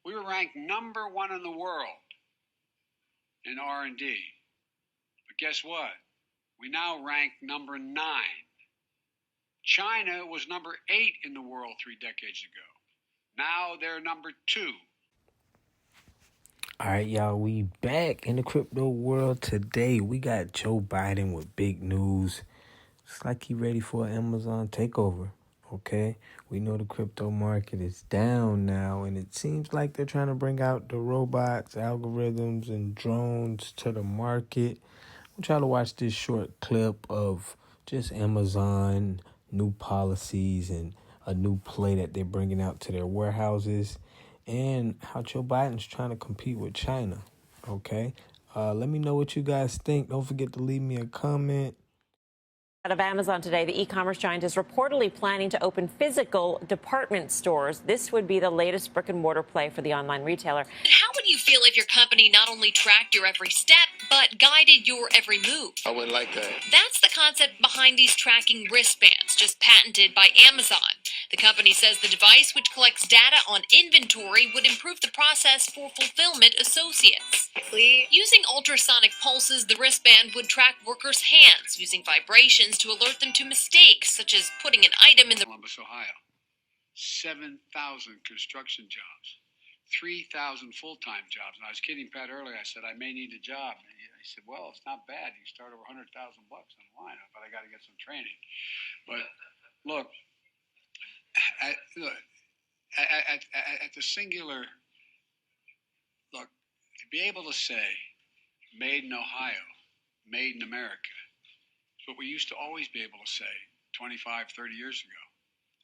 We were ranked #1 in the world in R&D. But guess what? We now rank #9. China was #8 in the world 3 decades ago. Now they're #2. All right, y'all, we back in the crypto world today. We got Joe Biden with big news. It's like he ready for an Amazon takeover, okay? We know the crypto market is down now, and it seems like they're trying to bring out the robots, algorithms, and drones to the market. We'll try to watch this short clip of just Amazon, new policies, and a new play that they're bringing out to their warehouses, and how Joe Biden's trying to compete with China, okay? Let me know what you guys think. Don't forget to leave me a comment. Out of Amazon today, the e-commerce giant is reportedly planning to open physical department stores. This would be the latest brick and mortar play for the online retailer. How would you feel if your company not only tracked your every step, but guided your every move? I wouldn't like that. That's the concept behind these tracking wristbands, just patented by Amazon. The company says the device, which collects data on inventory, would improve the process for fulfillment associates. Using ultrasonic pulses, the wristband would track workers' hands, using vibrations to alert them to mistakes, such as putting an item in the... Columbus, Ohio. 7,000 construction jobs. 3,000 full-time jobs. And I was kidding Pat earlier. I said, I may need a job. And he said, well, it's not bad. You start over $100,000 on the line, but I got to get some training. But look, at the singular, look, to be able to say, made in Ohio, made in America, is what we used to always be able to say 25, 30 years ago.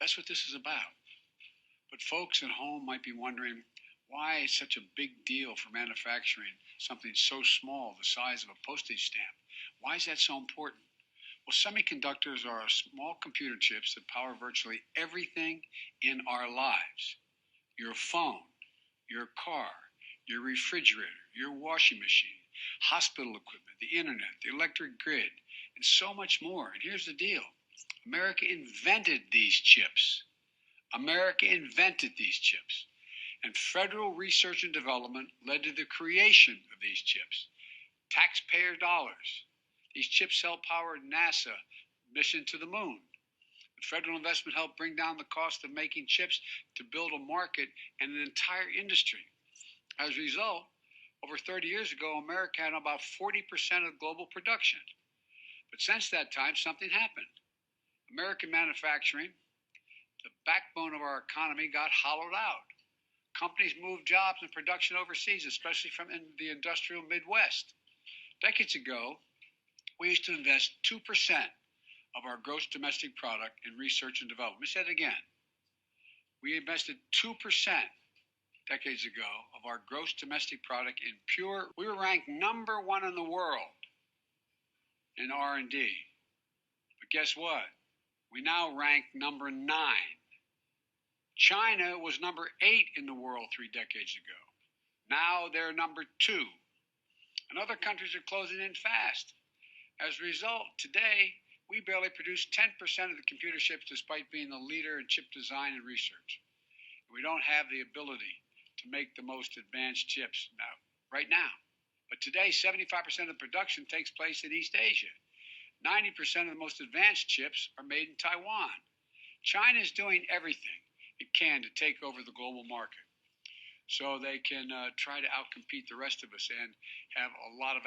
That's what this is about. But folks at home might be wondering, why it's such a big deal for manufacturing something so small, the size of a postage stamp? Why is that so important? Well, semiconductors are small computer chips that power virtually everything in our lives. Your phone, your car, your refrigerator, your washing machine, hospital equipment, the internet, the electric grid, and so much more. And here's the deal. America invented these chips. America invented these chips. And federal research and development led to the creation of these chips. Taxpayer dollars. These chips helped power NASA mission to the moon. The federal investment helped bring down the cost of making chips to build a market and an entire industry. As a result, over 30 years ago, America had about 40% of global production. But since that time, something happened. American manufacturing, the backbone of our economy, got hollowed out. Companies moved jobs and production overseas, especially from in the industrial Midwest. Decades ago, we used to invest 2% of our gross domestic product in research and development. Let me say it again. We invested 2% decades ago of our gross domestic product in pure. We were ranked #1 in the world in R&D. But guess what? We now rank #9. China was #8 in the world 3 decades ago. Now they're #2. And other countries are closing in fast. As a result, today, we barely produce 10% of the computer chips despite being the leader in chip design and research. We don't have the ability to make the most advanced chips right now. But today, 75% of the production takes place in East Asia. 90% of the most advanced chips are made in Taiwan. China is doing everything it can to take over the global market so they can try to outcompete the rest of us and have a lot of